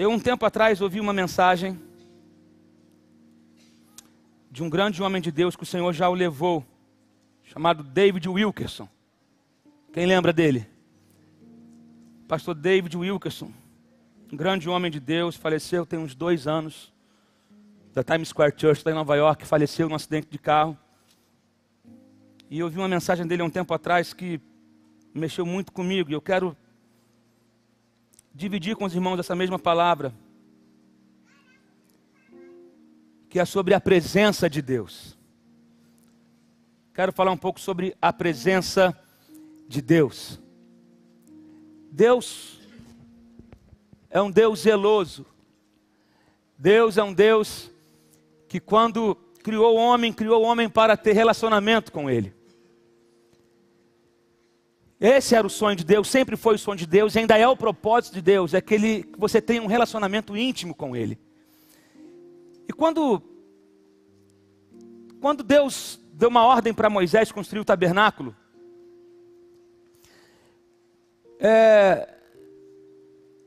Eu, um tempo atrás, ouvi uma mensagem de um grande homem de Deus que o Senhor já o levou, chamado David Wilkerson. Quem lembra dele? Pastor David Wilkerson, um grande homem de Deus, faleceu tem uns 2 anos, da Times Square Church, lá em Nova York, faleceu num acidente de carro. E eu ouvi uma mensagem dele há um tempo atrás que mexeu muito comigo, e eu quero dividir com os irmãos essa mesma palavra, que é sobre a presença de Deus. Quero falar um pouco sobre a presença de Deus. Deus é um Deus zeloso. Deus é um Deus que quando criou o homem para ter relacionamento com Ele. Esse era o sonho de Deus, sempre foi o sonho de Deus, e ainda é o propósito de Deus, é que você tenha um relacionamento íntimo com Ele. E quando Deus deu uma ordem para Moisés construir o tabernáculo,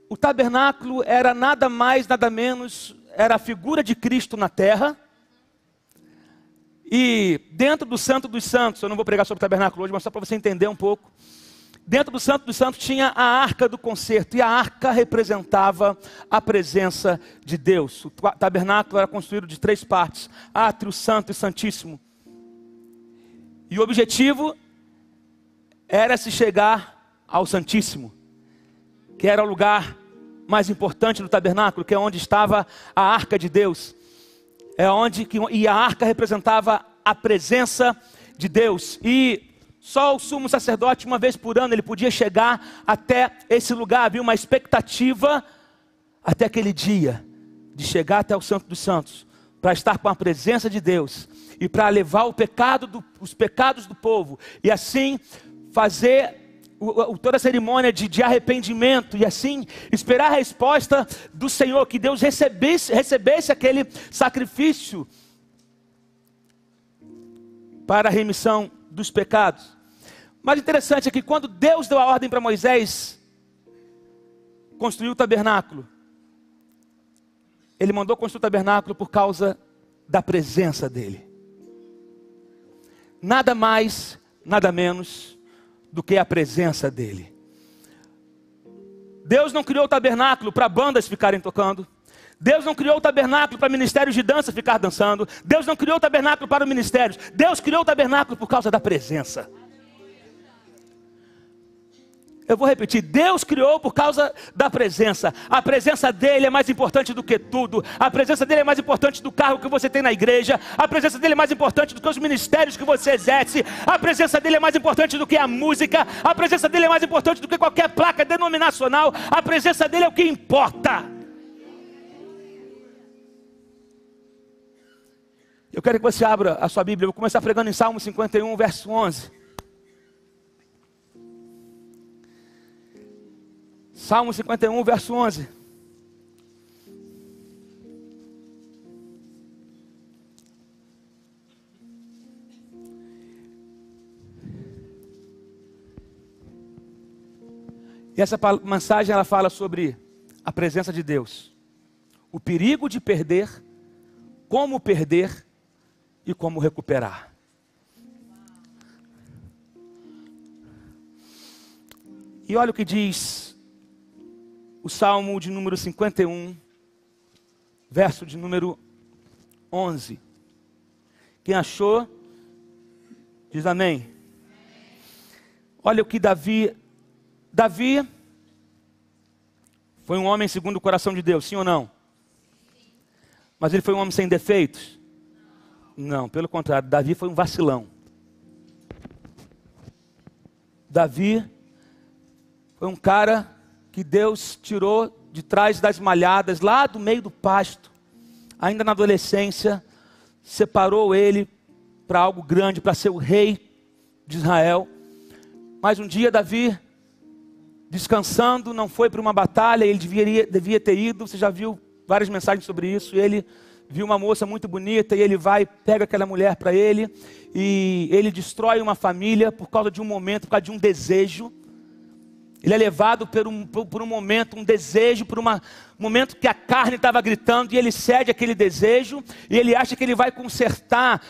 o tabernáculo era nada mais, nada menos, era a figura de Cristo na terra, e dentro do Santo dos Santos, eu não vou pregar sobre o tabernáculo hoje, mas só para você entender um pouco, dentro do Santo dos Santos tinha a Arca do Concerto, e a Arca representava a presença de Deus. O tabernáculo era construído de 3 partes, átrio, santo e santíssimo. E o objetivo era se chegar ao Santíssimo, que era o lugar mais importante do tabernáculo, que é onde estava a Arca de Deus. E a Arca representava a presença de Deus. E só o sumo sacerdote, uma vez por ano, ele podia chegar até esse lugar. Havia uma expectativa até aquele dia, de chegar até o Santo dos Santos, para estar com a presença de Deus, e para levar os pecados do povo, e assim fazer toda a cerimônia de arrependimento, e assim esperar a resposta do Senhor, que Deus recebesse aquele sacrifício para a remissão dos pecados. Mas interessante é que quando Deus deu a ordem para Moisés construir o tabernáculo, Ele mandou construir o tabernáculo por causa da presença dEle. Nada mais, nada menos do que a presença dEle. Deus não criou o tabernáculo para bandas ficarem tocando. Deus não criou o tabernáculo para ministérios de dança ficar dançando. Deus não criou o tabernáculo para ministérios. Deus criou o tabernáculo por causa da presença. Eu vou repetir, Deus criou por causa da presença. A presença dEle é mais importante do que tudo. A presença dEle é mais importante do cargo que você tem na igreja. A presença dEle é mais importante do que os ministérios que você exerce. A presença dEle é mais importante do que a música. A presença dEle é mais importante do que qualquer placa denominacional. A presença dEle é o que importa. Eu quero que você abra a sua Bíblia. Eu vou começar pregando em Salmo 51, verso 11. Salmo 51, verso 11. E essa mensagem ela fala sobre a presença de Deus, o perigo de perder, como perder e como recuperar. E olha o que diz o Salmo de número 51, verso de número 11. Quem achou, diz amém. Olha o que Davi foi um homem segundo o coração de Deus, sim ou não? Mas ele foi um homem sem defeitos? Não, pelo contrário, Davi foi um vacilão. Davi foi um cara que Deus tirou de trás das malhadas, lá do meio do pasto, ainda na adolescência, separou ele para algo grande, para ser o rei de Israel. Mas um dia Davi, descansando, não foi para uma batalha, ele devia ter ido, você já viu várias mensagens sobre isso, ele viu uma moça muito bonita, e ele vai, pega aquela mulher para ele, e ele destrói uma família por causa de um momento, por causa de um desejo. Ele é levado por um momento, um desejo, por um momento que a carne estava gritando, e ele cede aquele desejo, e ele acha que ele vai consertar,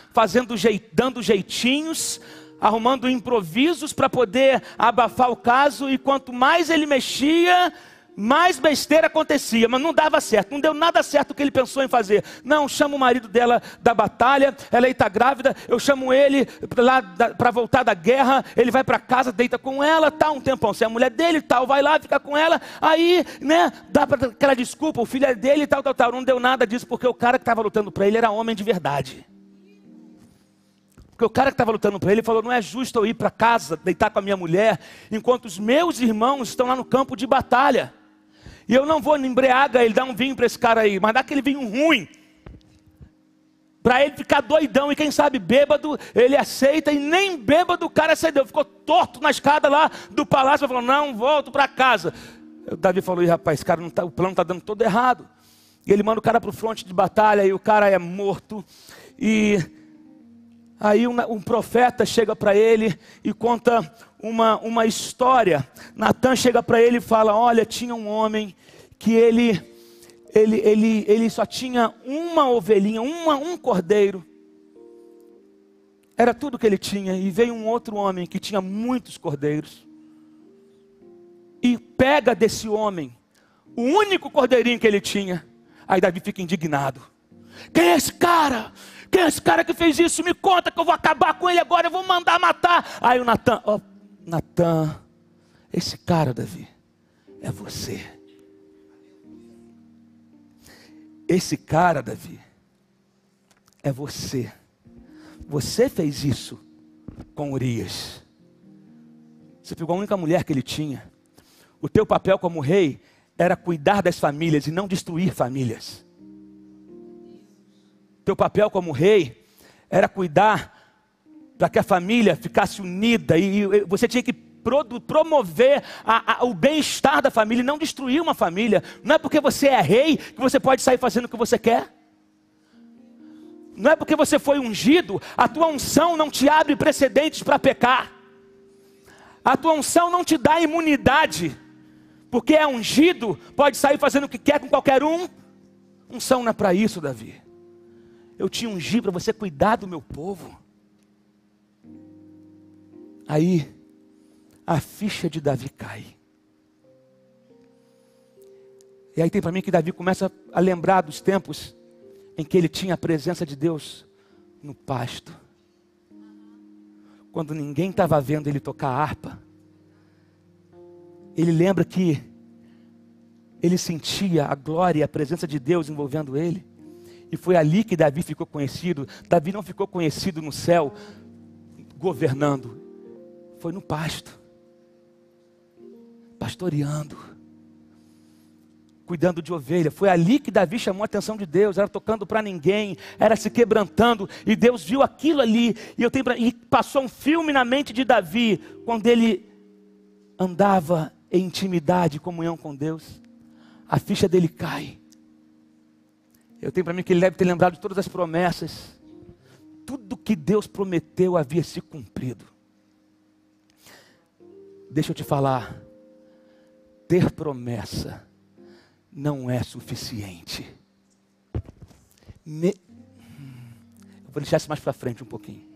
dando jeitinhos, arrumando improvisos para poder abafar o caso, e quanto mais ele mexia, mais besteira acontecia, mas não dava certo, não deu nada certo o que ele pensou em fazer. Não, chama o marido dela da batalha, ela está grávida, eu chamo ele para voltar da guerra, ele vai para casa, deita com ela, tá um tempão, se é a mulher dele, tal, vai lá, fica com ela, aí, né, dá para aquela desculpa, o filho é dele, tal, não deu nada disso, porque o cara que estava lutando para ele era homem de verdade. Porque o cara que estava lutando para ele falou, não é justo eu ir para casa, deitar com a minha mulher, enquanto os meus irmãos estão lá no campo de batalha. E eu não vou embriagar ele, dar um vinho para esse cara aí, mas dá aquele vinho ruim, para ele ficar doidão, e quem sabe bêbado, ele aceita, e nem bêbado o cara cedeu, ficou torto na escada lá do palácio, falou, não, volto para casa. O Davi falou, e rapaz, esse cara não tá, o plano está dando todo errado. E ele manda o cara para o fronte de batalha, e o cara é morto, e aí um profeta chega para ele e conta uma história. Natan chega para ele e fala, olha, tinha um homem que ele só tinha uma ovelhinha, um cordeiro. Era tudo que ele tinha. E veio um outro homem que tinha muitos cordeiros. E pega desse homem o único cordeirinho que ele tinha. Aí Davi fica indignado. Quem é esse cara? Quem é esse cara que fez isso? Me conta que eu vou acabar com ele agora, eu vou mandar matar. Aí o Natan, esse cara, Davi, é você. Esse cara, Davi, é você. Você fez isso com Urias. Você pegou a única mulher que ele tinha. O teu papel como rei era cuidar das famílias e não destruir famílias. Teu papel como rei era cuidar para que a família ficasse unida, e você tinha que promover o bem-estar da família e não destruir uma família. Não é porque você é rei que você pode sair fazendo o que você quer. Não é porque você foi ungido, a tua unção não te abre precedentes para pecar. A tua unção não te dá imunidade, porque é ungido, pode sair fazendo o que quer com qualquer um. Unção não é para isso, Davi. Eu te ungi para você cuidar do meu povo. Aí, a ficha de Davi cai. E aí tem para mim que Davi começa a lembrar dos tempos em que ele tinha a presença de Deus no pasto. Quando ninguém estava vendo ele tocar harpa. Ele lembra que ele sentia a glória e a presença de Deus envolvendo ele. E foi ali que Davi ficou conhecido. Davi não ficou conhecido no céu, governando. Foi no pasto. Pastoreando. Cuidando de ovelha. Foi ali que Davi chamou a atenção de Deus. Era tocando para ninguém. Era se quebrantando. E Deus viu aquilo ali. E passou um filme na mente de Davi. Quando ele andava em intimidade e comunhão com Deus. A ficha dele cai. Eu tenho para mim que ele deve ter lembrado de todas as promessas. Tudo que Deus prometeu havia se cumprido. Deixa eu te falar. Ter promessa não é suficiente. Eu vou deixar isso mais para frente um pouquinho.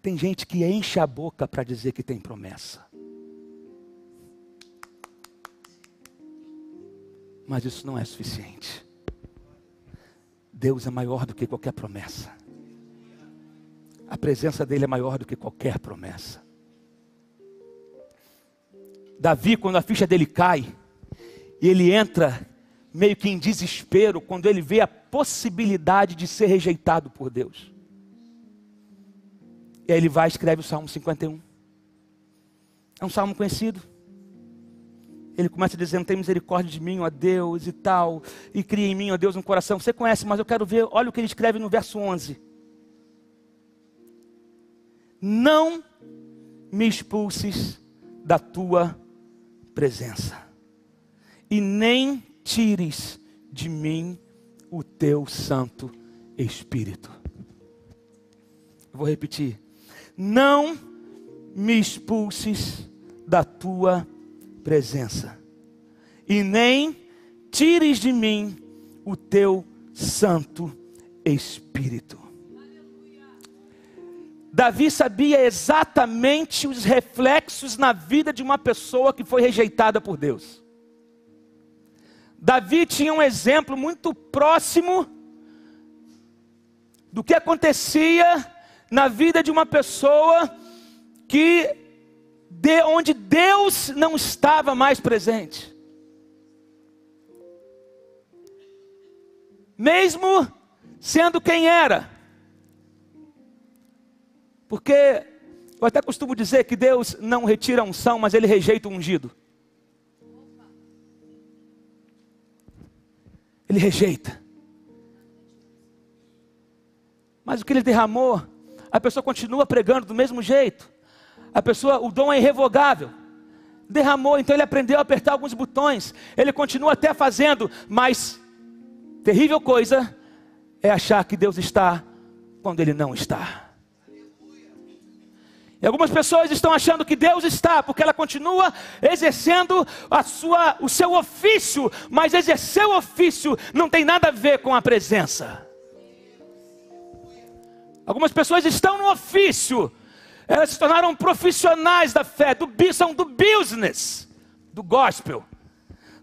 Tem gente que enche a boca para dizer que tem promessa. Mas isso não é suficiente. Deus é maior do que qualquer promessa. A presença dele é maior do que qualquer promessa. Davi, quando a ficha dele cai, e ele entra meio que em desespero, quando ele vê a possibilidade de ser rejeitado por Deus. E aí ele vai e escreve o Salmo 51. É um salmo conhecido. Ele começa dizendo, tem misericórdia de mim, ó Deus, e tal. E cria em mim, ó Deus, um coração. Você conhece, mas eu quero ver, olha o que ele escreve no verso 11. Não me expulses da tua presença. E nem tires de mim o teu Santo Espírito. Eu vou repetir. Não me expulses da tua presença, e nem tires de mim o teu Santo Espírito. Davi sabia exatamente os reflexos na vida de uma pessoa que foi rejeitada por Deus. Davi tinha um exemplo muito próximo do que acontecia na vida de uma pessoa onde Deus não estava mais presente. Mesmo sendo quem era. Porque eu até costumo dizer que Deus não retira a unção, mas Ele rejeita o ungido. Ele rejeita. Mas o que Ele derramou, a pessoa continua pregando do mesmo jeito. O dom é irrevogável. Derramou, então ele aprendeu a apertar alguns botões. Ele continua até fazendo, mas terrível coisa é achar que Deus está quando Ele não está. E algumas pessoas estão achando que Deus está, porque ela continua exercendo o seu ofício, mas exercer o ofício não tem nada a ver com a presença. Algumas pessoas estão no ofício, elas se tornaram profissionais da fé, são do business, do gospel.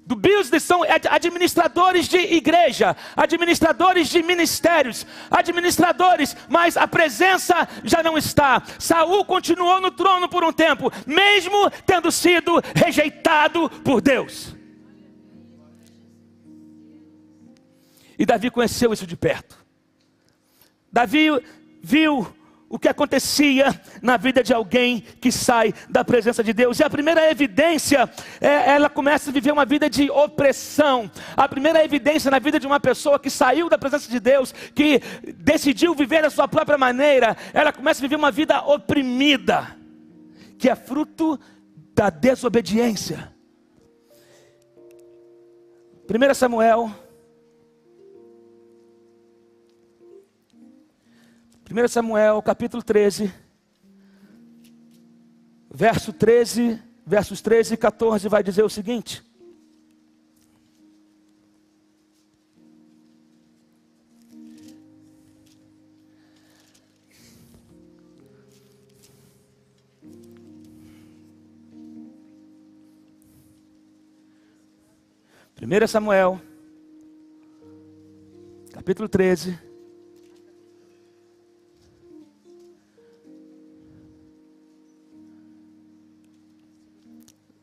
Do business são administradores de igreja, administradores de ministérios, administradores, mas a presença já não está. Saul continuou no trono por um tempo, mesmo tendo sido rejeitado por Deus. E Davi conheceu isso de perto. Davi viu o que acontecia na vida de alguém que sai da presença de Deus. E a primeira evidência, ela começa a viver uma vida de opressão. A primeira evidência na vida de uma pessoa que saiu da presença de Deus, que decidiu viver da sua própria maneira, ela começa a viver uma vida oprimida, que é fruto da desobediência. 1 Samuel 1 Samuel capítulo 13, versos 13 e 14 vai dizer o seguinte: Primeira Samuel capítulo 13,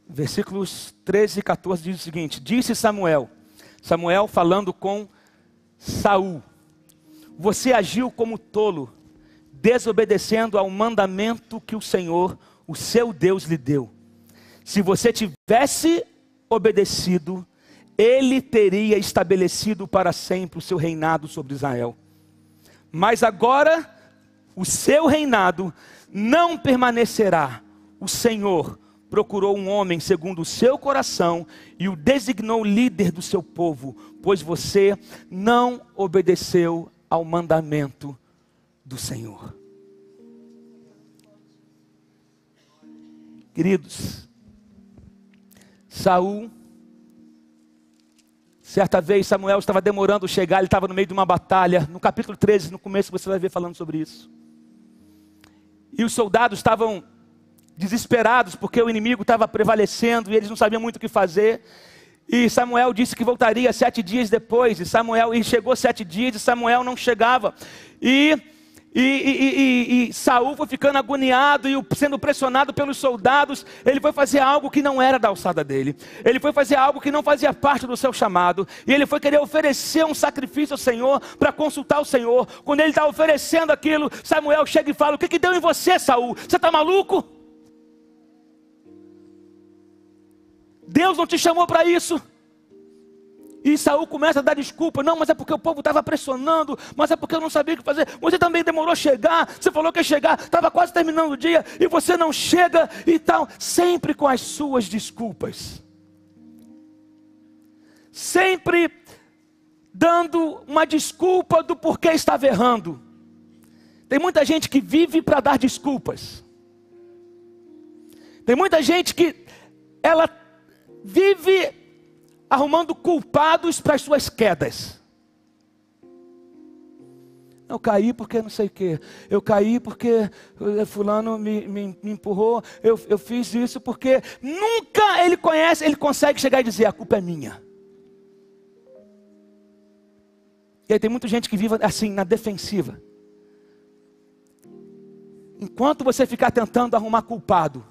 versículos 13 e 14 diz o seguinte: disse Samuel falando com Saul: você agiu como tolo, desobedecendo ao mandamento que o Senhor, o seu Deus, lhe deu. Se você tivesse obedecido, Ele teria estabelecido para sempre o seu reinado sobre Israel. Mas agora, o seu reinado não permanecerá. O Senhor procurou um homem segundo o seu coração e o designou líder do seu povo, pois você não obedeceu ao mandamento do Senhor. Queridos, Saul, certa vez Samuel estava demorando a chegar, ele estava no meio de uma batalha. No capítulo 13, no começo, você vai ver falando sobre isso. E os soldados estavam desesperados, porque o inimigo estava prevalecendo e eles não sabiam muito o que fazer. E Samuel disse que voltaria 7 dias depois. E chegou 7 dias e Samuel não chegava. E Saul foi ficando agoniado e sendo pressionado pelos soldados. Ele foi fazer algo que não era da alçada dele. Ele foi fazer algo que não fazia parte do seu chamado. E ele foi querer oferecer um sacrifício ao Senhor, para consultar o Senhor. Quando ele está oferecendo aquilo, Samuel chega e fala: o que deu em você, Saul? Você está maluco? Deus não te chamou para isso. E Saul começa a dar desculpa: não, mas é porque o povo estava pressionando, mas é porque eu não sabia o que fazer. Você também demorou a chegar, você falou que ia chegar, estava quase terminando o dia, e você não chega e tal. Sempre com as suas desculpas. Sempre dando uma desculpa do porquê estava errando. Tem muita gente que vive para dar desculpas. Tem muita gente que ela vive arrumando culpados para as suas quedas. Eu caí porque não sei o quê. Eu caí porque fulano me empurrou. Eu fiz isso porque nunca ele consegue chegar e dizer, a culpa é minha. E aí tem muita gente que vive assim, na defensiva. Enquanto você ficar tentando arrumar culpado,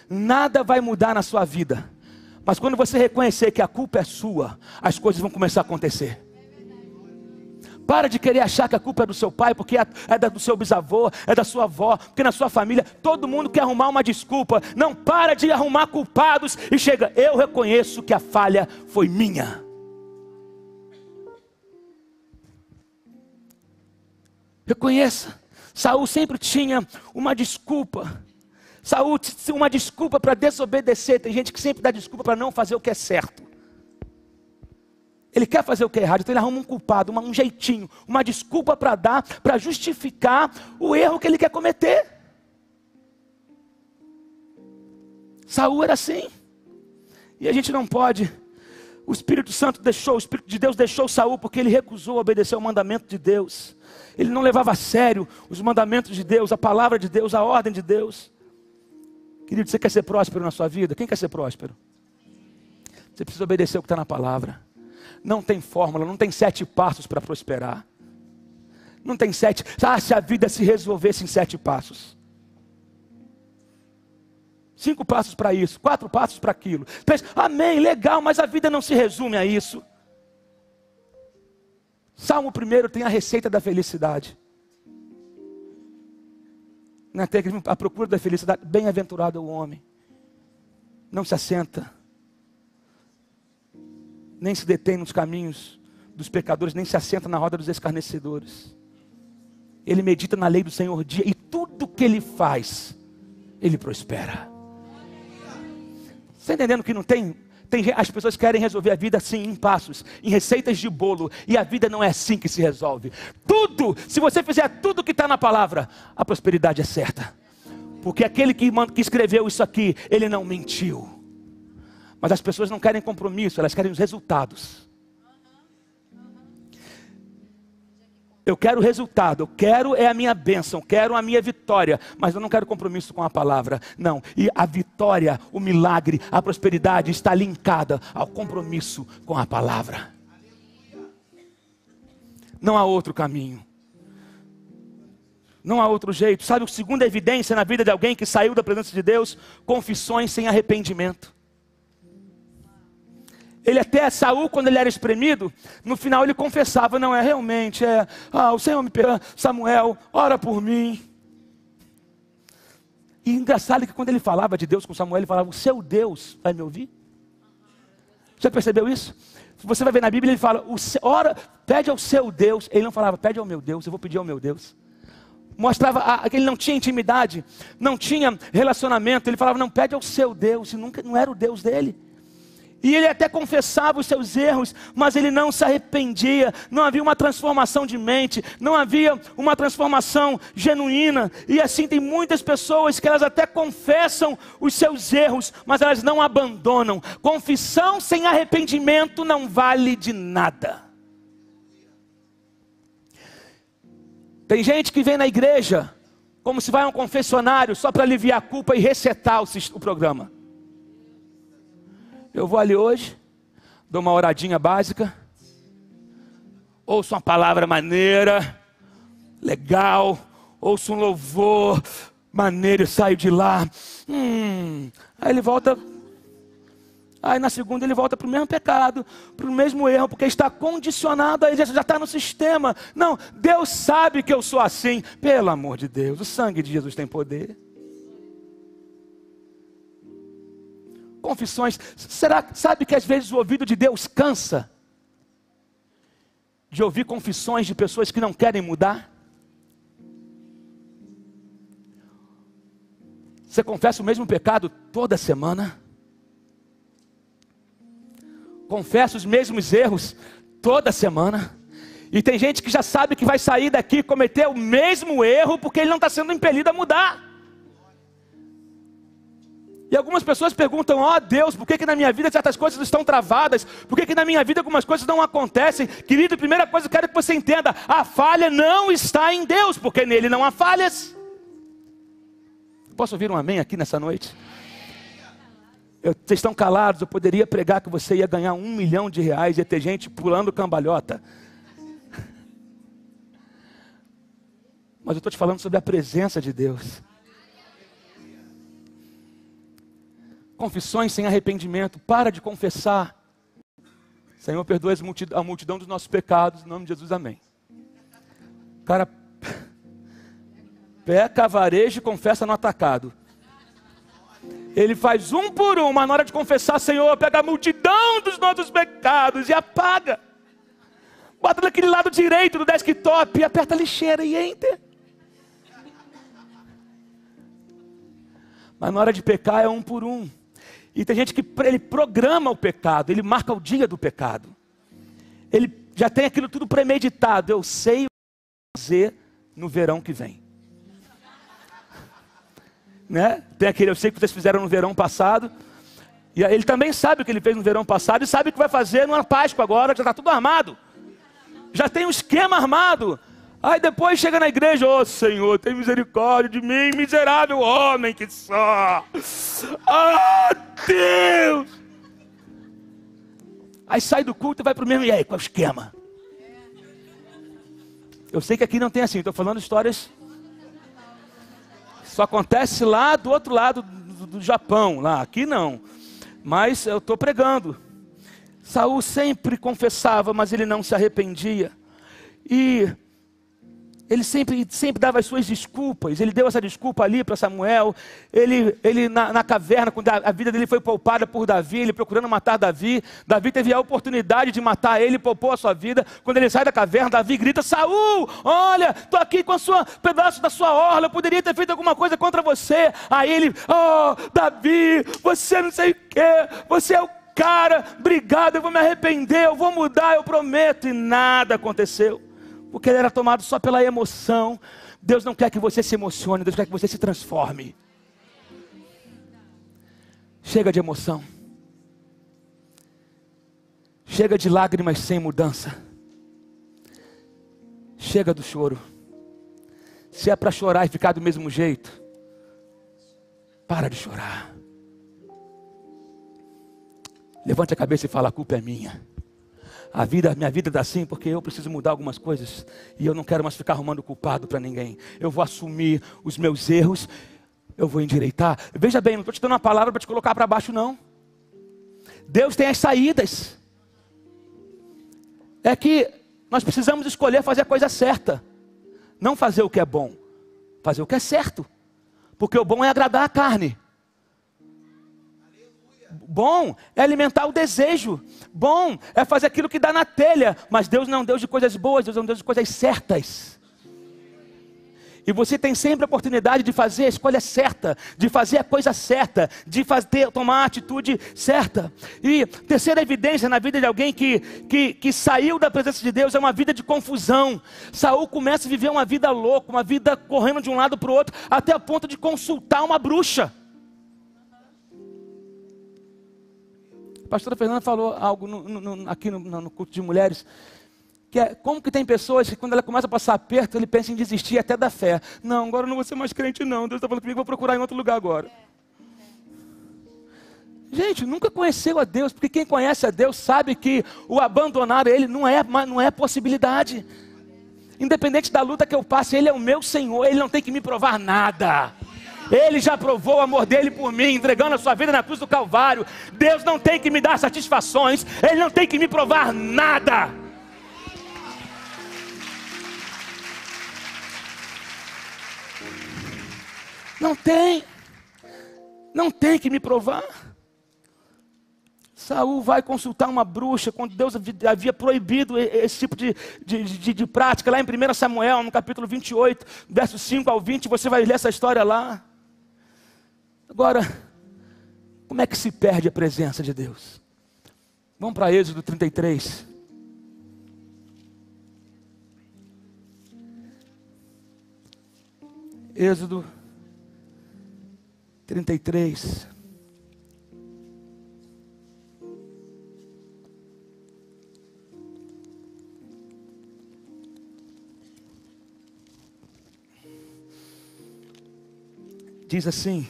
nada vai mudar na sua vida. Mas quando você reconhecer que a culpa é sua, as coisas vão começar a acontecer. Para de querer achar que a culpa é do seu pai, porque é do seu bisavô, é da sua avó, porque na sua família todo mundo quer arrumar uma desculpa. Não, para de arrumar culpados e chega, eu reconheço que a falha foi minha. Reconheça, Saul sempre tinha uma desculpa. Saul tinha uma desculpa para desobedecer. Tem gente que sempre dá desculpa para não fazer o que é certo. Ele quer fazer o que é errado, então ele arruma um culpado, um jeitinho, uma desculpa para dar, para justificar o erro que ele quer cometer. Saul era assim. E a gente não pode. O Espírito de Deus deixou Saul porque ele recusou obedecer ao mandamento de Deus. Ele não levava a sério os mandamentos de Deus, a palavra de Deus, a ordem de Deus. Querido, você quer ser próspero na sua vida? Quem quer ser próspero? Você precisa obedecer o que está na palavra. Não tem fórmula, não tem 7 passos para prosperar. Não tem 7. Se a vida se resolvesse em 7 passos. 5 passos para isso, 4 passos para aquilo. 3, amém, legal, mas a vida não se resume a isso. Salmo 1 tem a receita da felicidade. A procura da felicidade, bem-aventurado é o homem. Não se assenta, nem se detém nos caminhos dos pecadores, nem se assenta na roda dos escarnecedores. Ele medita na lei do Senhor dia, e tudo que ele faz, ele prospera. Você está entendendo que não tem? As pessoas querem resolver a vida assim, em passos, em receitas de bolo, e a vida não é assim que se resolve. Tudo, se você fizer tudo que está na palavra, a prosperidade é certa. Porque aquele que escreveu isso aqui, ele não mentiu. Mas as pessoas não querem compromisso, elas querem os resultados. Eu quero o resultado, eu quero a minha bênção, quero a minha vitória, mas eu não quero compromisso com a palavra. Não, e a vitória, o milagre, a prosperidade está linkada ao compromisso com a palavra. Não há outro caminho. Não há outro jeito. Sabe a segunda evidência na vida de alguém que saiu da presença de Deus? Confissões sem arrependimento. Ele até, Saul, quando ele era espremido, no final ele confessava, não é realmente, o Senhor me perdoa, Samuel, ora por mim. E engraçado que quando ele falava de Deus com Samuel, ele falava, o seu Deus vai me ouvir? Já percebeu isso? Você vai ver na Bíblia, ele fala, pede ao seu Deus. Ele não falava, pede ao meu Deus, eu vou pedir ao meu Deus. Mostrava que ele não tinha intimidade, não tinha relacionamento. Ele falava, não, pede ao seu Deus, e não era o Deus dele. E ele até confessava os seus erros, mas ele não se arrependia. Não havia uma transformação de mente, não havia uma transformação genuína. E assim tem muitas pessoas que elas até confessam os seus erros, mas elas não abandonam. Confissão sem arrependimento não vale de nada. Tem gente que vem na igreja como se vai a um confessionário só para aliviar a culpa e resetar o programa. Eu vou ali hoje, dou uma oradinha básica, ouço uma palavra maneira, legal, ouço um louvor maneiro e saio de lá. Aí ele volta, aí na segunda ele volta para o mesmo pecado, para o mesmo erro, porque está condicionado, aí já está no sistema. Não, Deus sabe que eu sou assim. Pelo amor de Deus, o sangue de Jesus tem poder. Confissões, sabe que às vezes o ouvido de Deus cansa de ouvir confissões de pessoas que não querem mudar? Você confessa o mesmo pecado toda semana? Confessa os mesmos erros toda semana? E tem gente que já sabe que vai sair daqui e cometer o mesmo erro porque ele não está sendo impelido a mudar. E algumas pessoas perguntam, ó Deus, por que na minha vida certas coisas estão travadas? Por que na minha vida algumas coisas não acontecem? Querido, a primeira coisa que eu quero que você entenda, a falha não está em Deus, porque nele não há falhas. Posso ouvir um amém aqui nessa noite? Vocês estão calados, eu poderia pregar que você ia ganhar R$1 milhão, ia ter gente pulando cambalhota. Mas eu estou te falando sobre a presença de Deus. Confissões sem arrependimento. Para de confessar. Senhor, perdoa a multidão dos nossos pecados. Em nome de Jesus, amém. O cara peca, vareja e confessa no atacado. Ele faz um por um, mas na hora de confessar, Senhor, pega a multidão dos nossos pecados e apaga. Bota naquele lado direito do desktop e aperta a lixeira e enter. Mas na hora de pecar é um por um. E tem gente que ele programa o pecado, ele marca o dia do pecado. Ele já tem aquilo tudo premeditado. Eu sei o que fazer no verão que vem. Né? Tem aquele, eu sei que vocês fizeram no verão passado. E ele também sabe o que ele fez no verão passado e sabe o que vai fazer numa Páscoa agora, já está tudo armado. Já tem um esquema armado. Aí depois chega na igreja, ô Senhor, tem misericórdia de mim, miserável homem que sou. Ah, Deus! Aí sai do culto e vai para o mesmo, e aí, qual é o esquema? Eu sei que aqui não tem assim, estou falando histórias. Só acontece lá do outro lado do Japão, lá, aqui não. Mas eu estou pregando. Saul sempre confessava, mas ele não se arrependia. E ele sempre dava as suas desculpas. Ele deu essa desculpa ali para Samuel. Ele na caverna, quando a vida dele foi poupada por Davi, ele procurando matar Davi. Davi teve a oportunidade de matar ele, poupou a sua vida. Quando ele sai da caverna, Davi grita, Saul, olha, estou aqui com pedaço da sua orla, eu poderia ter feito alguma coisa contra você. Aí ele, oh, Davi, você não sei o quê, você é o cara, obrigado, eu vou me arrepender, eu vou mudar, eu prometo. E nada aconteceu. Porque ele era tomado só pela emoção. Deus não quer que você se emocione, Deus quer que você se transforme. Chega de emoção. Chega de lágrimas sem mudança. Chega do choro. Se é para chorar e ficar do mesmo jeito, para de chorar. Levante a cabeça e fala, a culpa é minha. Minha vida está assim porque eu preciso mudar algumas coisas. E eu não quero mais ficar arrumando culpado para ninguém. Eu vou assumir os meus erros. Eu vou endireitar. Veja bem, não estou te dando uma palavra para te colocar para baixo não. Deus tem as saídas. É que nós precisamos escolher fazer a coisa certa. Não fazer o que é bom. Fazer o que é certo. Porque o bom é agradar a carne. Bom é alimentar o desejo. Bom é fazer aquilo que dá na telha. Mas Deus não é um Deus de coisas boas, Deus é um Deus de coisas certas. E você tem sempre a oportunidade de fazer a escolha certa, de fazer a coisa certa, de tomar a atitude certa. E terceira evidência na vida de alguém que saiu da presença de Deus é uma vida de confusão. Saul começa a viver uma vida louca, uma vida correndo de um lado para o outro, até a ponto de consultar uma bruxa. A pastora Fernanda falou algo aqui no culto de mulheres, que é como que tem pessoas que quando ela começa a passar aperto, ele pensa em desistir até da fé. Não, agora eu não vou ser mais crente não, Deus está falando comigo, vou procurar em outro lugar agora. Gente, nunca conheceu a Deus, porque quem conhece a Deus sabe que o abandonar Ele não é possibilidade. Independente da luta que eu passe, Ele é o meu Senhor, Ele não tem que me provar nada. Ele já provou o amor dele por mim, entregando a sua vida na cruz do Calvário. Deus não tem que me dar satisfações, Ele não tem que me provar nada. Não tem que me provar. Saul vai consultar uma bruxa, quando Deus havia proibido esse tipo de prática, lá em 1 Samuel, no capítulo 28, versos 5 ao 20, você vai ler essa história lá. Agora, como é que se perde a presença de Deus? Vamos para Êxodo 33. Êxodo 33. diz assim: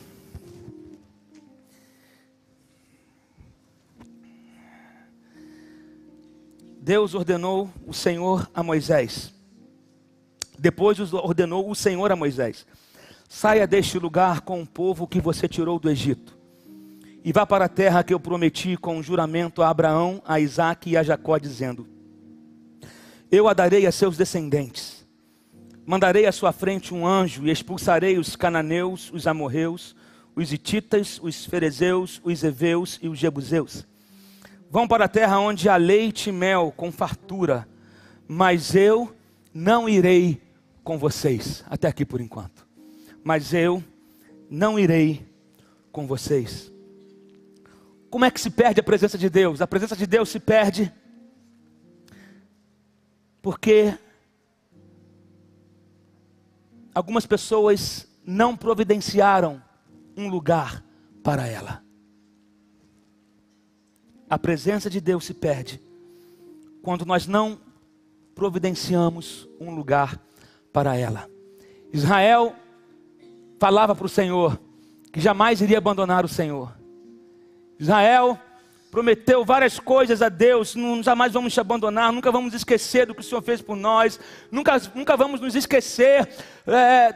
Deus ordenou o Senhor a Moisés. Depois ordenou o Senhor a Moisés: saia deste lugar com o povo que você tirou do Egito, e vá para a terra que eu prometi com um juramento a Abraão, a Isaque e a Jacó, dizendo: eu a darei a seus descendentes. Mandarei à sua frente um anjo e expulsarei os cananeus, os amorreus, os hititas, os ferezeus, os heveus e os jebuseus. Vão para a terra onde há leite e mel com fartura, mas eu não irei com vocês. Até aqui por enquanto. Mas eu não irei com vocês. Como é que se perde a presença de Deus? A presença de Deus se perde porque algumas pessoas não providenciaram um lugar para ela. A presença de Deus se perde quando nós não providenciamos um lugar para ela. Israel falava para o Senhor que jamais iria abandonar o Senhor. Israel prometeu várias coisas a Deus: jamais vamos te abandonar, nunca vamos esquecer do que o Senhor fez por nós, nunca vamos nos esquecer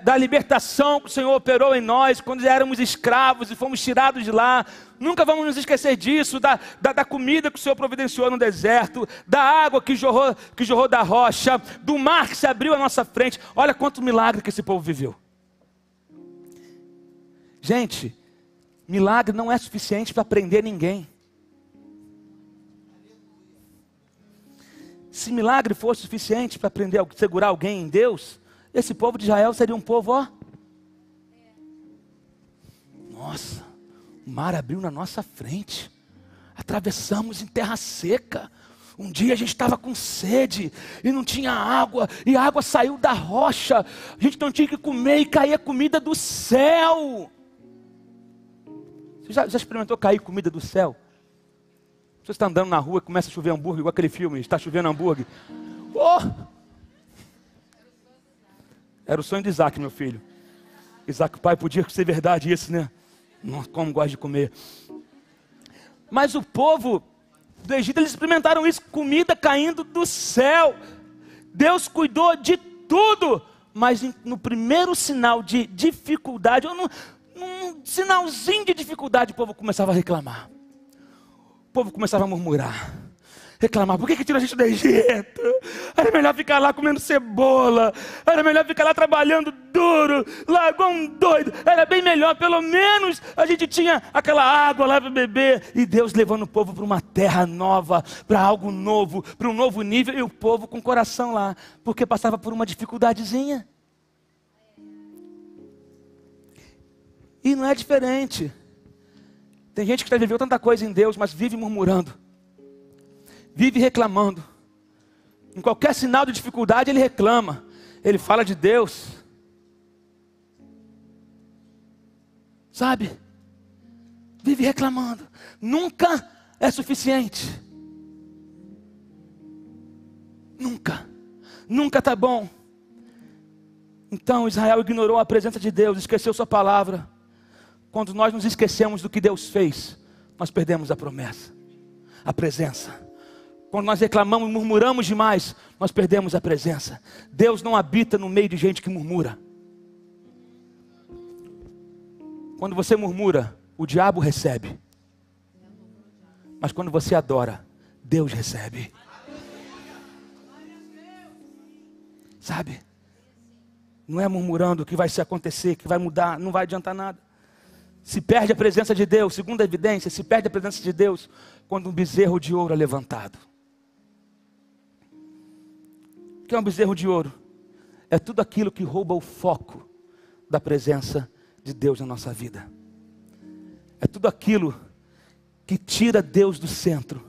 da libertação que o Senhor operou em nós, quando éramos escravos e fomos tirados de lá, nunca vamos nos esquecer disso, da comida que o Senhor providenciou no deserto, da água que jorrou da rocha, do mar que se abriu à nossa frente. Olha quanto milagre que esse povo viveu. Gente, milagre não é suficiente para prender ninguém. Se milagre fosse suficiente para segurar alguém em Deus, esse povo de Israel seria um povo, ó. Nossa, o mar abriu na nossa frente. Atravessamos em terra seca. Um dia a gente estava com sede e não tinha água, e a água saiu da rocha. A gente não tinha que comer e caía comida do céu. Você já experimentou cair comida do céu? Você está andando na rua e começa a chover hambúrguer, igual aquele filme, está chovendo hambúrguer. Oh! Era o sonho de Isaac, meu filho. Isaac, pai, podia ser verdade isso, né? Nossa, como gosta de comer. Mas o povo do Egito, eles experimentaram isso, comida caindo do céu. Deus cuidou de tudo, mas no primeiro sinal de dificuldade, ou num sinalzinho de dificuldade, o povo começava a reclamar. O povo começava a murmurar, reclamar: por que tira a gente do Egito? Era melhor ficar lá comendo cebola, era melhor ficar lá trabalhando duro, lá igual um doido, era bem melhor, pelo menos a gente tinha aquela água lá para beber. E Deus levando o povo para uma terra nova, para algo novo, para um novo nível, e o povo com o coração lá, porque passava por uma dificuldadezinha. E não é diferente. Tem gente que já viveu tanta coisa em Deus, mas vive murmurando, vive reclamando. Em qualquer sinal de dificuldade ele reclama, ele fala de Deus. Sabe? Vive reclamando. Nunca é suficiente. Nunca está bom. Então Israel ignorou a presença de Deus, esqueceu sua palavra. Quando nós nos esquecemos do que Deus fez, nós perdemos a promessa, a presença. Quando nós reclamamos e murmuramos demais, nós perdemos a presença. Deus não habita no meio de gente que murmura. Quando você murmura, o diabo recebe. Mas quando você adora, Deus recebe. Sabe? Não é murmurando que vai se acontecer, que vai mudar, não vai adiantar nada. Se perde a presença de Deus, segunda evidência, se perde a presença de Deus quando um bezerro de ouro é levantado. O que é um bezerro de ouro? É tudo aquilo que rouba o foco da presença de Deus na nossa vida. É tudo aquilo que tira Deus do centro,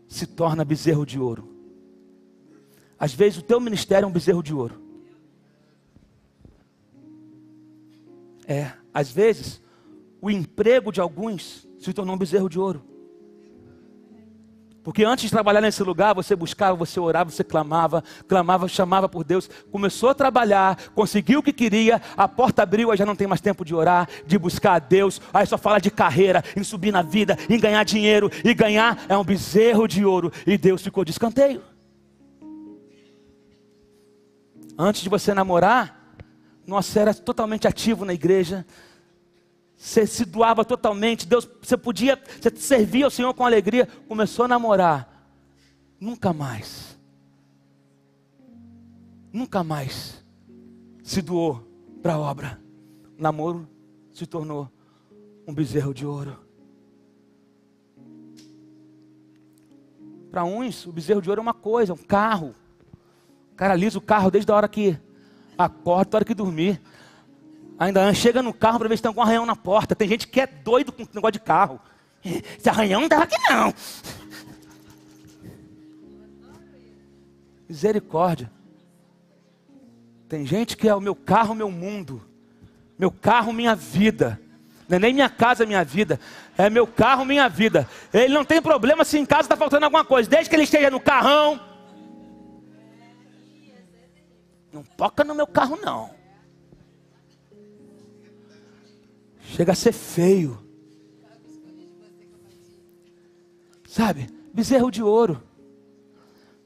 se torna bezerro de ouro. Às vezes o teu ministério é um bezerro de ouro. Às vezes o emprego de alguns se tornou um bezerro de ouro. Porque antes de trabalhar nesse lugar, você buscava, você orava, você clamava, chamava por Deus. Começou a trabalhar, conseguiu o que queria, a porta abriu, aí já não tem mais tempo de orar, de buscar a Deus. Aí só fala de carreira, em subir na vida, em ganhar dinheiro. E ganhar é um bezerro de ouro. E Deus ficou de escanteio. Antes de você namorar, nossa, era totalmente ativo na igreja. Você se doava totalmente, Deus, você servia ao Senhor com alegria. Começou a namorar, nunca mais se doou para a obra. O namoro se tornou um bezerro de ouro. Para uns, o bezerro de ouro é uma coisa, um carro. O cara alisa o carro desde a hora que acorda, da hora que dormir. Ainda chega no carro para ver se tem algum arranhão na porta. Tem gente que é doido com negócio de carro. Esse arranhão não estava aqui não. Misericórdia. Tem gente que é o meu carro, meu mundo. Meu carro, minha vida. Não é nem minha casa, minha vida. É meu carro, minha vida. Ele não tem problema se em casa está faltando alguma coisa. Desde que ele esteja no carrão. Não toca no meu carro não. Chega a ser feio. Sabe? Bezerro de ouro.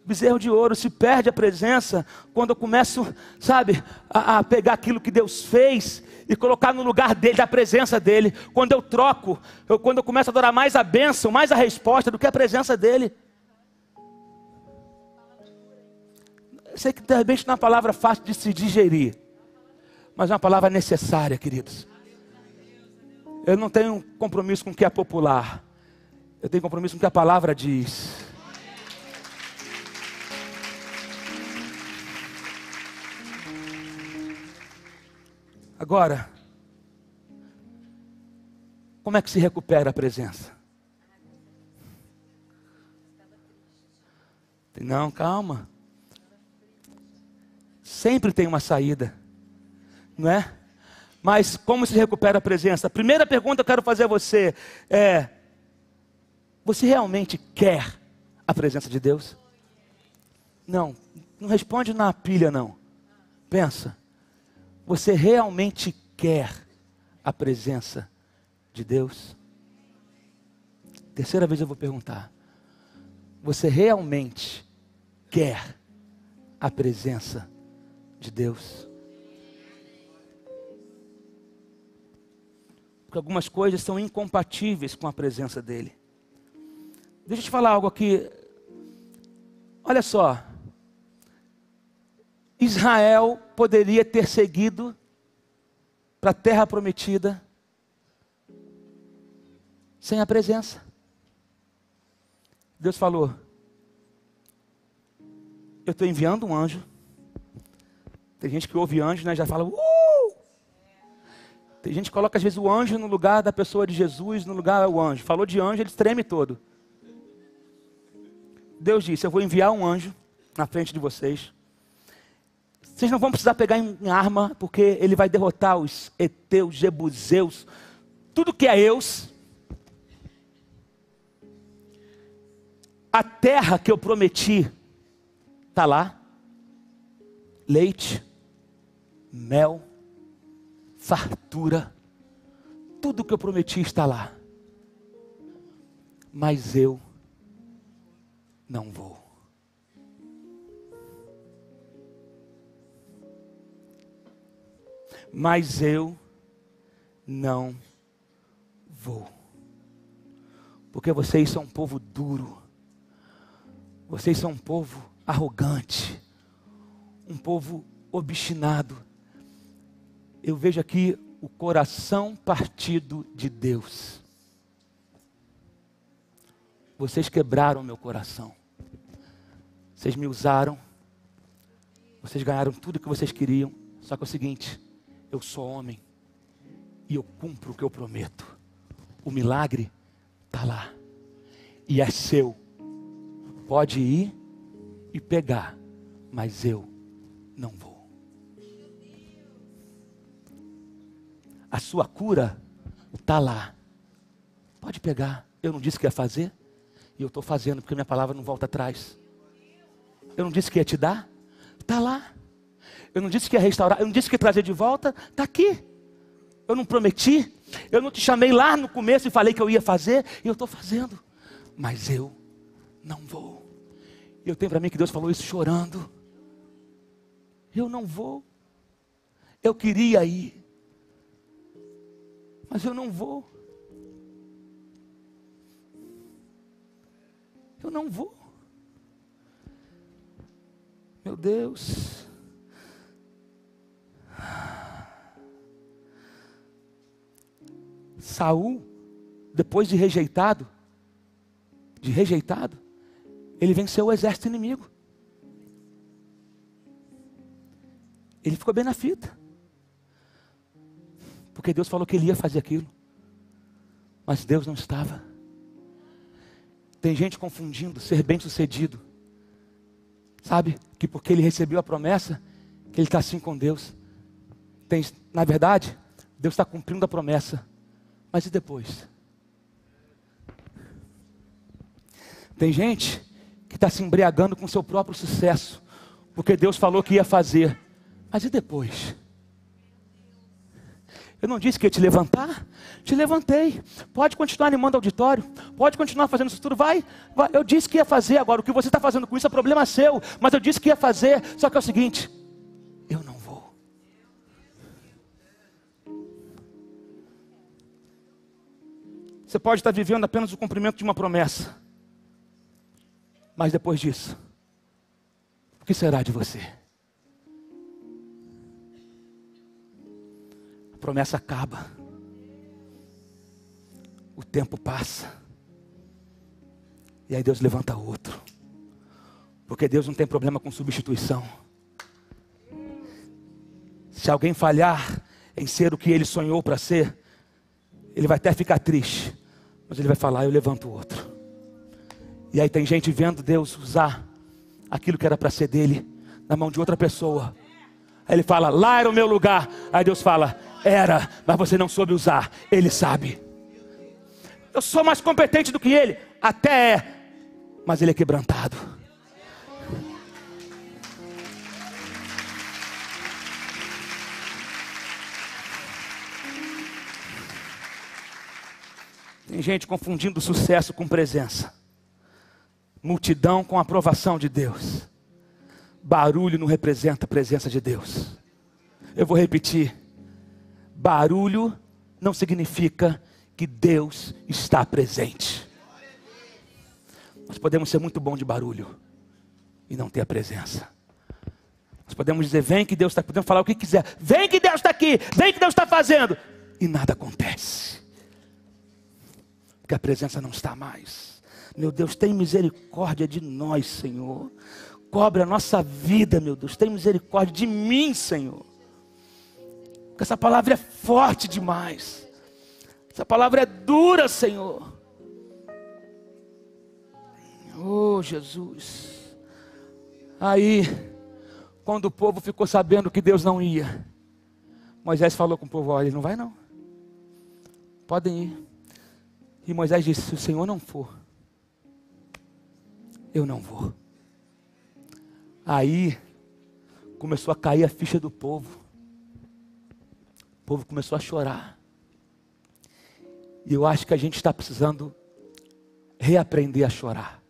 Bezerro de ouro. Se perde a presença quando eu começo, sabe, a pegar aquilo que Deus fez e colocar no lugar dele, da presença dele. Quando eu troco, quando eu começo a adorar mais a bênção, mais a resposta do que a presença dele. Eu sei que de repente não é uma palavra fácil de se digerir, mas é uma palavra necessária, queridos. Eu não tenho compromisso com o que é popular. Eu tenho compromisso com o que a palavra diz. Agora, como é que se recupera a presença? Não, calma. Sempre tem uma saída, não é? Mas como se recupera a presença? A primeira pergunta que eu quero fazer a você é: você realmente quer a presença de Deus? Não responde na pilha não. Pensa, você realmente quer a presença de Deus? Terceira vez eu vou perguntar: você realmente quer a presença de Deus? Porque algumas coisas são incompatíveis com a presença dele. Deixa eu te falar algo aqui. Olha só. Israel poderia ter seguido para a terra prometida sem a presença. Deus falou: eu estou enviando um anjo. Tem gente que ouve anjo, né, já fala Tem gente que coloca às vezes o anjo no lugar da pessoa de Jesus, no lugar o anjo. Falou de anjo, ele treme todo. Deus disse: eu vou enviar um anjo na frente de vocês. Vocês não vão precisar pegar em arma, porque ele vai derrotar os heteus, jebuseus, tudo que é eus. A terra que eu prometi está lá. Leite, mel, fartura, tudo que eu prometi está lá. Mas eu não vou. Mas eu não vou. Porque vocês são um povo duro. Vocês são um povo arrogante. Um povo obstinado. Eu vejo aqui o coração partido de Deus. Vocês quebraram meu coração. Vocês me usaram. Vocês ganharam tudo que vocês queriam. Só que é o seguinte: eu sou homem e eu cumpro o que eu prometo. O milagre está lá e é seu. Pode ir e pegar, mas eu não vou. A sua cura está lá. Pode pegar. Eu não disse que ia fazer? E eu estou fazendo, porque minha palavra não volta atrás. Eu não disse que ia te dar? Está lá. Eu não disse que ia restaurar, eu não disse que ia trazer de volta? Está aqui. Eu não prometi, eu não te chamei lá no começo e falei que eu ia fazer, e eu estou fazendo. Mas eu não vou. E eu tenho para mim que Deus falou isso chorando. Eu não vou. Eu queria ir, mas eu não vou. Eu não vou. Meu Deus. Saul, depois de rejeitado, ele venceu o exército inimigo. Ele ficou bem na fita. Porque Deus falou que ele ia fazer aquilo. Mas Deus não estava. Tem gente confundindo ser bem-sucedido. Sabe? Que porque ele recebeu a promessa, que ele está assim com Deus. Na verdade, Deus está cumprindo a promessa. Mas e depois? Tem gente que está se embriagando com o seu próprio sucesso. Porque Deus falou que ia fazer. Mas e depois? Eu não disse que ia te levantar? Te levantei. Pode continuar animando o auditório. Pode continuar fazendo isso tudo. Vai. Eu disse que ia fazer. Agora, o que você está fazendo com isso é problema seu. Mas eu disse que ia fazer. Só que é o seguinte. Eu não vou. Você pode estar vivendo apenas o cumprimento de uma promessa. Mas depois disso, o que será de você? A promessa acaba. O tempo passa. E aí Deus levanta outro. Porque Deus não tem problema com substituição. Se alguém falhar em ser o que ele sonhou para ser, ele vai até ficar triste. Mas ele vai falar, eu levanto outro. E aí tem gente vendo Deus usar aquilo que era para ser dele na mão de outra pessoa. Aí ele fala, lá era o meu lugar. Aí Deus fala, era, mas você não soube usar. Ele sabe. Eu sou mais competente do que ele. Até é, mas ele é quebrantado. Tem gente confundindo sucesso com presença. Multidão com aprovação de Deus. Barulho não representa a presença de Deus. Eu vou repetir. Barulho não significa que Deus está presente. Nós podemos ser muito bom de barulho e não ter a presença. Nós podemos dizer, vem que Deus está aqui. Podemos falar o que quiser. Vem que Deus está aqui. Vem que Deus está fazendo. E nada acontece. Porque a presença não está mais. Meu Deus, tem misericórdia de nós, Senhor. Cobre a nossa vida, meu Deus. Tem misericórdia de mim, Senhor. Porque essa palavra é forte demais. Essa palavra é dura, Senhor. Oh, Jesus. Aí, quando o povo ficou sabendo que Deus não ia, Moisés falou com o povo, olha, não vai não. Podem ir. E Moisés disse, se o Senhor não for, eu não vou. Aí, começou a cair a ficha do povo. O povo começou a chorar. E eu acho que a gente está precisando reaprender a chorar.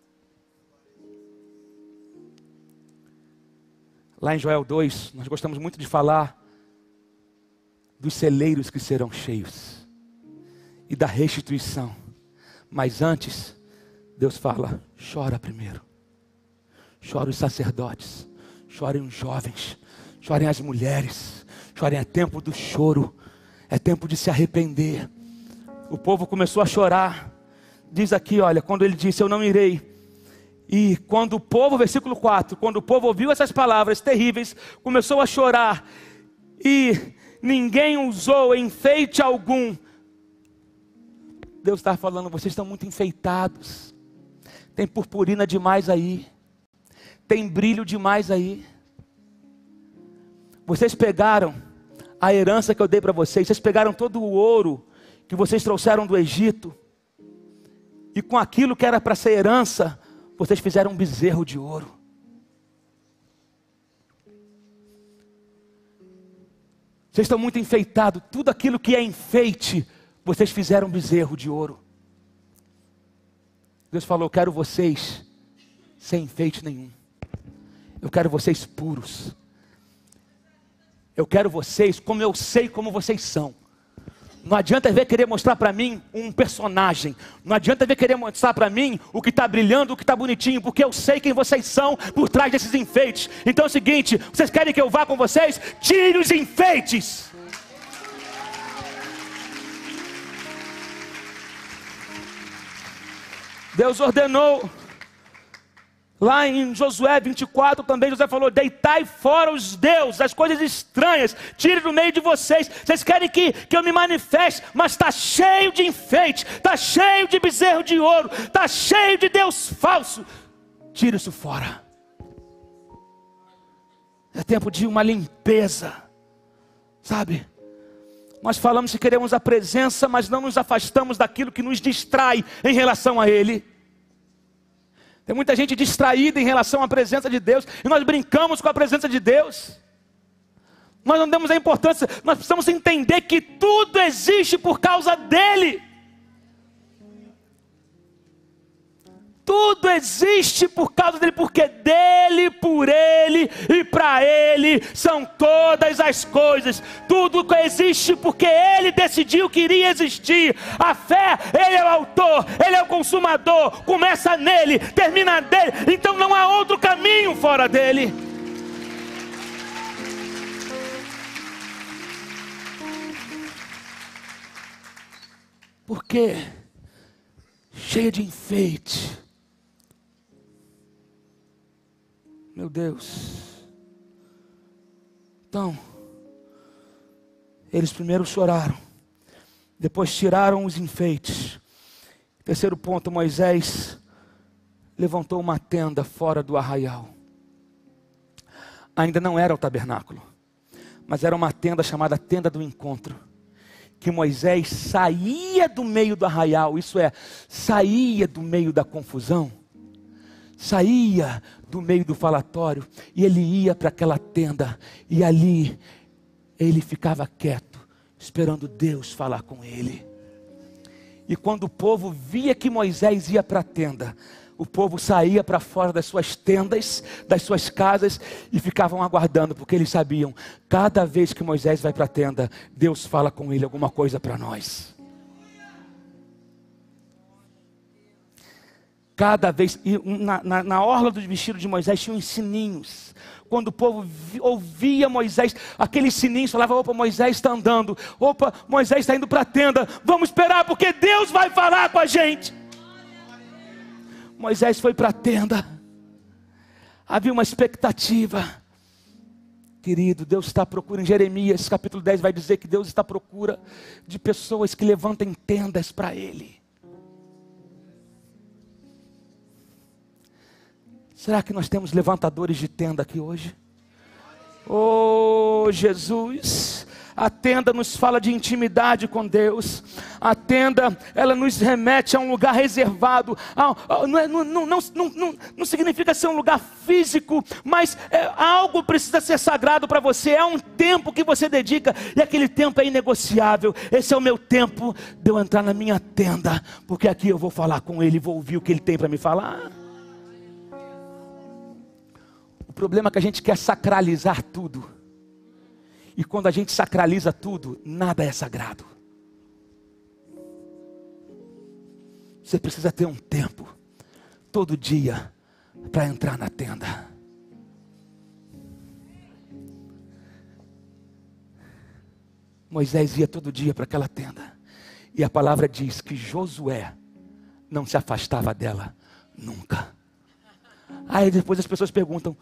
Lá em Joel 2, nós gostamos muito de falar dos celeiros que serão cheios e da restituição. Mas antes, Deus fala, chora primeiro. Chora os sacerdotes, chorem os jovens, chorem as mulheres, chorem, é tempo do choro, é tempo de se arrepender. O povo começou a chorar. Diz aqui, olha, quando ele disse, eu não irei. E quando o povo, versículo 4, quando o povo ouviu essas palavras terríveis, começou a chorar. E ninguém usou enfeite algum. Deus está falando, vocês estão muito enfeitados. Tem purpurina demais aí. Tem brilho demais aí. Vocês pegaram a herança que eu dei para vocês. Vocês pegaram todo o ouro que vocês trouxeram do Egito. E com aquilo que era para ser herança, vocês fizeram um bezerro de ouro. Vocês estão muito enfeitados. Tudo aquilo que é enfeite, vocês fizeram um bezerro de ouro. Deus falou: eu quero vocês sem enfeite nenhum. Eu quero vocês puros. Eu quero vocês como eu sei como vocês são. Não adianta ver querer mostrar para mim um personagem. Não adianta ver querer mostrar para mim o que está brilhando, o que está bonitinho. Porque eu sei quem vocês são por trás desses enfeites. Então é o seguinte: vocês querem que eu vá com vocês? Tire os enfeites. Deus ordenou. Lá em Josué 24 também José falou: deitai fora os deuses, as coisas estranhas, tire do meio de vocês. Vocês querem que eu me manifeste, mas está cheio de enfeite, está cheio de bezerro de ouro, está cheio de Deus falso. Tire isso fora. É tempo de uma limpeza, sabe? Nós falamos que queremos a presença, mas não nos afastamos daquilo que nos distrai em relação a Ele. Tem muita gente distraída em relação à presença de Deus. E nós brincamos com a presença de Deus. Nós não damos a importância. Nós precisamos entender que tudo existe por causa dEle. Tudo existe por causa dEle. Porque dEle, por Ele e para Ele são todas as coisas. Tudo existe porque Ele decidiu que iria existir. A fé, Ele é o autor, Ele é o consumador. Começa nele, termina nele. Então não há outro caminho fora dEle. Porque cheia de enfeite. Meu Deus. Então, eles primeiro choraram, depois tiraram os enfeites. Terceiro ponto: Moisés levantou uma tenda fora do arraial. Ainda não era o tabernáculo, mas era uma tenda chamada tenda do encontro. Que Moisés saía do meio do arraial, isso é, saía do meio da confusão. Saía do meio do falatório e ele ia para aquela tenda. E ali ele ficava quieto, esperando Deus falar com ele. E quando o povo via que Moisés ia para a tenda, o povo saía para fora das suas tendas, das suas casas, e ficavam aguardando, porque eles sabiam: cada vez que Moisés vai para a tenda, Deus fala com ele alguma coisa para nós. Cada vez, e na orla do vestido de Moisés tinha uns sininhos. Quando o povo ouvia Moisés, aqueles sininhos falavam: opa, Moisés está andando, opa, Moisés está indo para a tenda, vamos esperar porque Deus vai falar com a gente. Moisés foi para a tenda, havia uma expectativa. Querido, Deus está à procura. Em Jeremias capítulo 10 vai dizer que Deus está à procura de pessoas que levantem tendas para Ele. Será que nós temos levantadores de tenda aqui hoje? Oh, Jesus! A tenda nos fala de intimidade com Deus. A tenda, ela nos remete a um lugar reservado. Não significa ser um lugar físico, mas algo precisa ser sagrado para você. É um tempo que você dedica, e aquele tempo é inegociável. Esse é o meu tempo de eu entrar na minha tenda, porque aqui eu vou falar com Ele, vou ouvir o que Ele tem para me falar. O problema é que a gente quer sacralizar tudo. E quando a gente sacraliza tudo, nada é sagrado. Você precisa ter um tempo, todo dia, para entrar na tenda. Moisés ia todo dia para aquela tenda. E a palavra diz que Josué não se afastava dela nunca. Aí depois as pessoas perguntam: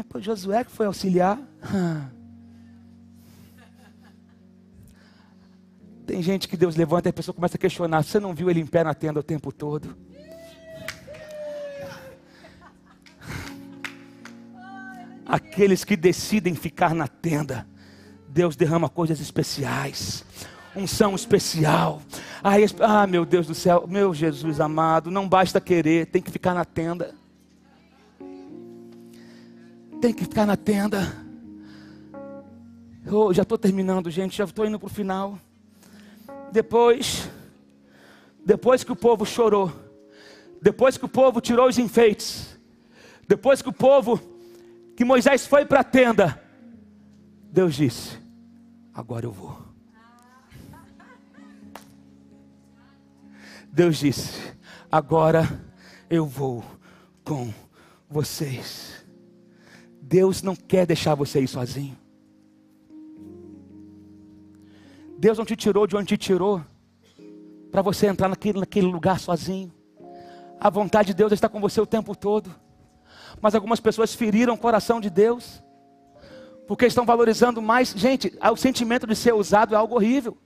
foi Josué que foi auxiliar? Tem gente que Deus levanta e a pessoa começa a questionar: você não viu ele em pé na tenda o tempo todo? Aqueles que decidem ficar na tenda, Deus derrama coisas especiais. unção especial. Aí, meu Deus do céu, meu Jesus amado, não basta querer, tem que ficar na tenda. Tem que ficar na tenda. Eu já estou terminando, gente, já estou indo para o final. Depois que o povo chorou, depois que o povo tirou os enfeites, depois que Moisés foi para a tenda, Deus disse: agora eu vou. Deus disse: agora eu vou com vocês. Deus não quer deixar você ir sozinho. Deus não te tirou de onde te tirou para você entrar naquele lugar sozinho. A vontade de Deus está com você o tempo todo. Mas algumas pessoas feriram o coração de Deus, porque estão valorizando mais. Gente, o sentimento de ser usado é algo horrível.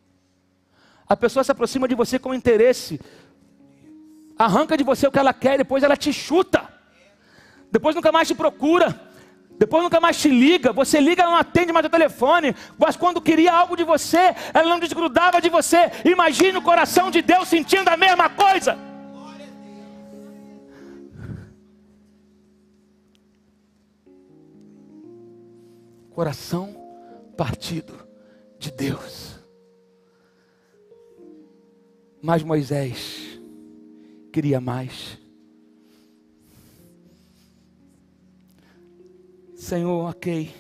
A pessoa se aproxima de você com interesse, arranca de você o que ela quer, depois ela te chuta, depois nunca mais te procura, depois nunca mais te liga. Você liga, ela não atende mais o telefone, mas quando queria algo de você, ela não desgrudava de você. Imagine o coração de Deus sentindo a mesma coisa. Coração partido de Deus. Mas Moisés queria mais. Senhor, ok.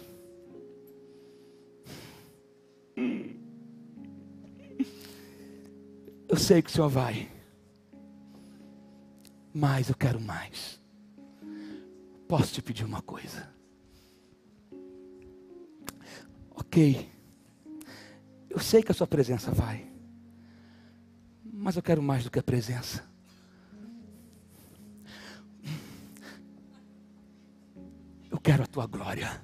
Eu sei que o Senhor vai, mas eu quero mais. Posso te pedir uma coisa? Ok, eu sei que a sua presença vai, mas eu quero mais do que a presença. Eu quero a tua glória.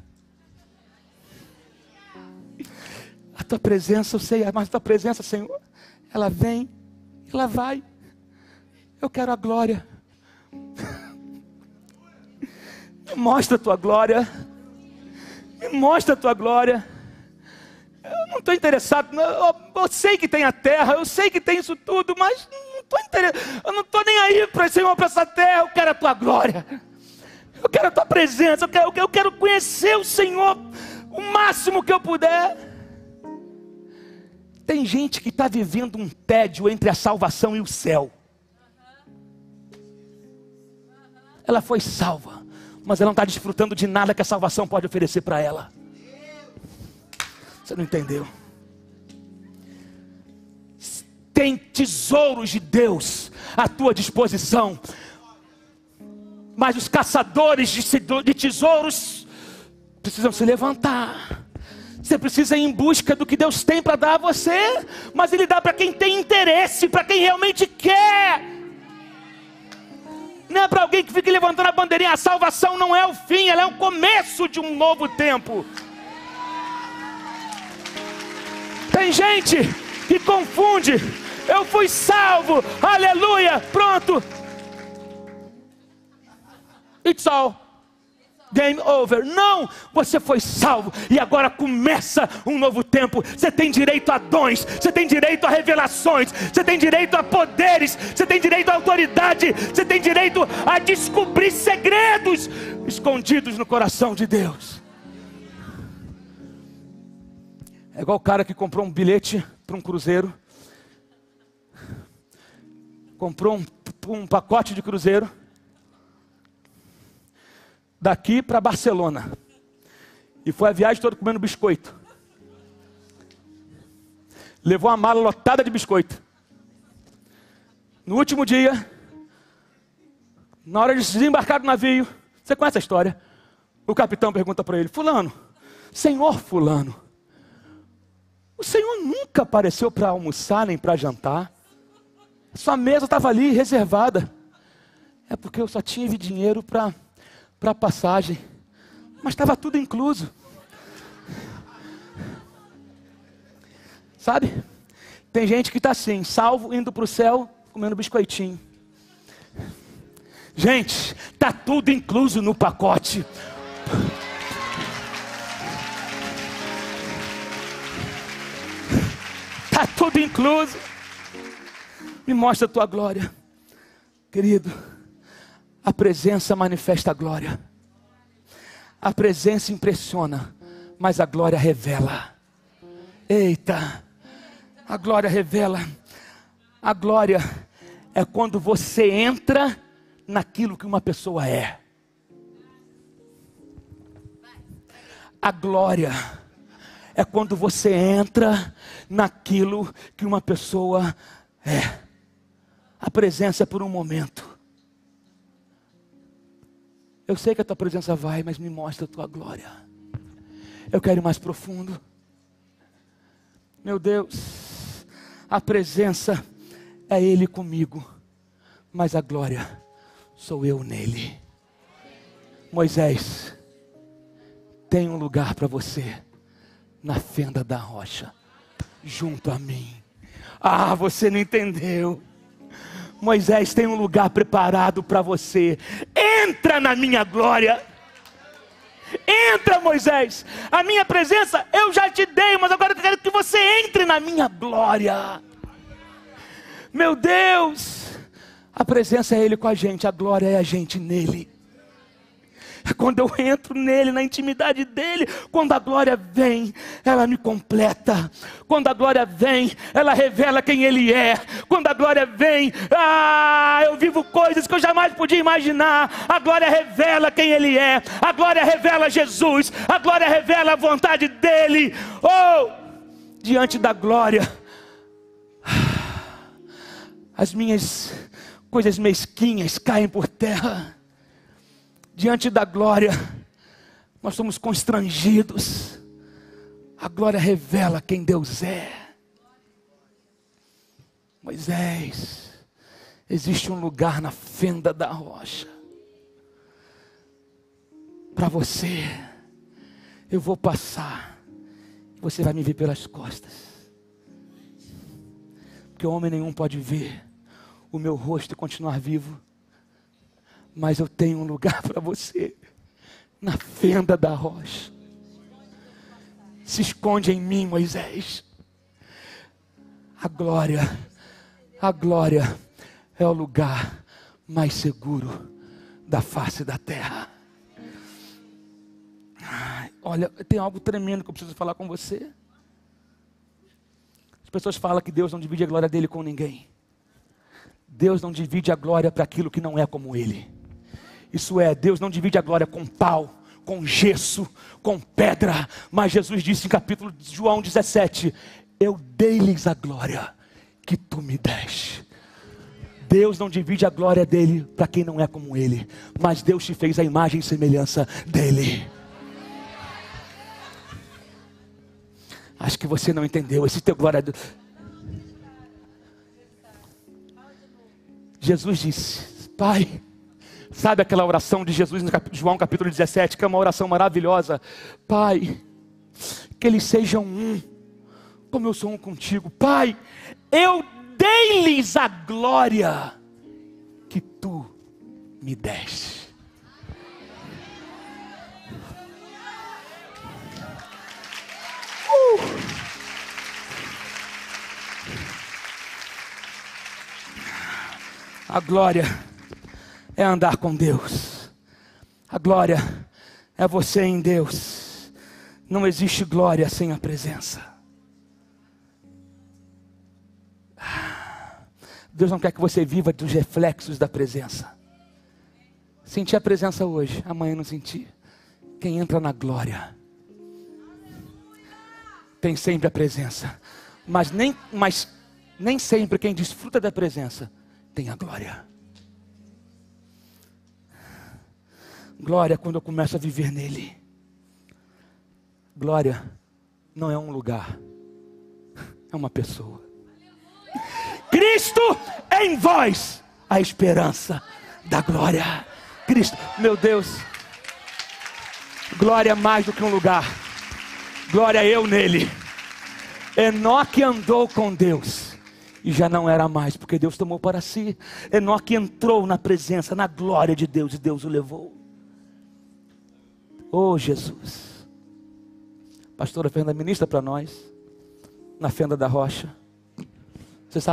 A tua presença, eu sei, mas a tua presença, Senhor, ela vem, ela vai. Eu quero a glória. Me mostra a tua glória. Me mostra a tua glória. Eu não estou interessado, eu sei que tem a terra, eu sei que tem isso tudo, mas eu não estou nem aí, Senhor, para essa terra. Eu quero a tua glória, eu quero a tua presença, eu quero conhecer o Senhor o máximo que eu puder. Tem gente que está vivendo um tédio entre a salvação e o céu. Ela foi salva, mas ela não está desfrutando de nada que a salvação pode oferecer para ela. Você não entendeu? Tem tesouros de Deus à tua disposição, mas os caçadores de tesouros precisam se levantar. Você precisa ir em busca do que Deus tem para dar a você, mas Ele dá para quem tem interesse, para quem realmente quer. Não é para alguém que fica levantando a bandeirinha. A salvação não é o fim, ela é o começo de um novo tempo. Tem gente que confunde. Eu fui salvo, aleluia, pronto. It's all. Game over. Não, você foi salvo e agora começa um novo tempo. Você tem direito a dons, você tem direito a revelações, você tem direito a poderes, você tem direito a autoridade, você tem direito a descobrir segredos escondidos no coração de Deus. É igual o cara que comprou um bilhete para um cruzeiro, comprou um pacote de cruzeiro daqui para Barcelona, e foi a viagem toda comendo biscoito. Levou uma mala lotada de biscoito. No último dia, na hora de se desembarcar do navio, você conhece a história? O capitão pergunta para ele: fulano, senhor fulano, o senhor nunca apareceu para almoçar nem para jantar? Sua mesa estava ali reservada. É porque eu só tinha dinheiro para passagem, mas estava tudo incluso. Sabe? Tem gente que está assim, salvo, indo para o céu, comendo biscoitinho. Gente, está tudo incluso no pacote. Está Está tudo incluso. Me mostra a tua glória. Querido, a presença manifesta a glória. A presença impressiona, mas a glória revela. Eita, a glória revela. A glória é quando você entra naquilo que uma pessoa é. A glória é quando você entra naquilo que uma pessoa é. A presença é por um momento. Eu sei que a tua presença vai, mas me mostra a tua glória. Eu quero ir mais profundo. Meu Deus, a presença é Ele comigo, mas a glória sou eu nele. Moisés, tem um lugar para você na fenda da rocha, junto a mim. Ah, você não entendeu. Moisés, tem um lugar preparado para você. Entra na minha glória. Entra, Moisés. A minha presença eu já te dei, mas agora eu quero que você entre na minha glória. Meu Deus, a presença é Ele com a gente, a glória é a gente nele. Quando eu entro nele, na intimidade dele, quando a glória vem, ela me completa. Quando a glória vem, ela revela quem ele é. Quando a glória vem, eu vivo coisas que eu jamais podia imaginar. A glória revela quem ele é. A glória revela Jesus. A glória revela a vontade dele. Oh, diante da glória, as minhas coisas mesquinhas caem por terra. Diante da glória, nós somos constrangidos. A glória revela quem Deus é. Moisés, existe um lugar na fenda da rocha. Para você, eu vou passar. Você vai me ver pelas costas. Porque homem nenhum pode ver o meu rosto e continuar vivo. Mas eu tenho um lugar para você, na fenda da rocha. Se esconde em mim, Moisés. A glória é o lugar mais seguro da face da terra. Olha, tem algo tremendo que eu preciso falar com você. As pessoas falam que Deus não divide a glória dele com ninguém. Deus não divide a glória para aquilo que não é como ele. Isso é, Deus não divide a glória com pau, com gesso, com pedra. Mas Jesus disse em capítulo de João 17: eu dei-lhes a glória que tu me deste. Deus não divide a glória dele para quem não é como ele. Mas Deus te fez a imagem e semelhança dele. Acho que você não entendeu. Esse teu glória a Deus. Jesus disse: Pai, sabe aquela oração de Jesus no João capítulo 17, que é uma oração maravilhosa? Pai, que eles sejam um, como eu sou um contigo. Pai, eu dei-lhes a glória que tu me deste. A glória é andar com Deus. A glória é você em Deus. Não existe glória sem a presença. Deus não quer que você viva dos reflexos da presença. Sentir a presença hoje, amanhã não sentir. Quem entra na glória tem sempre a presença. Mas nem sempre quem desfruta da presença tem a glória. Glória é quando eu começo a viver nele. Glória não é um lugar, é uma pessoa. Cristo em vós, a esperança da glória. Cristo, meu Deus. Glória é mais do que um lugar. Glória é eu nele. Enoque andou com Deus e já não era mais, porque Deus tomou para si. Enoque entrou na presença, na glória de Deus, e Deus o levou. Oh Jesus. Pastora Fernanda, ministra para nós, na fenda da rocha. Você sabe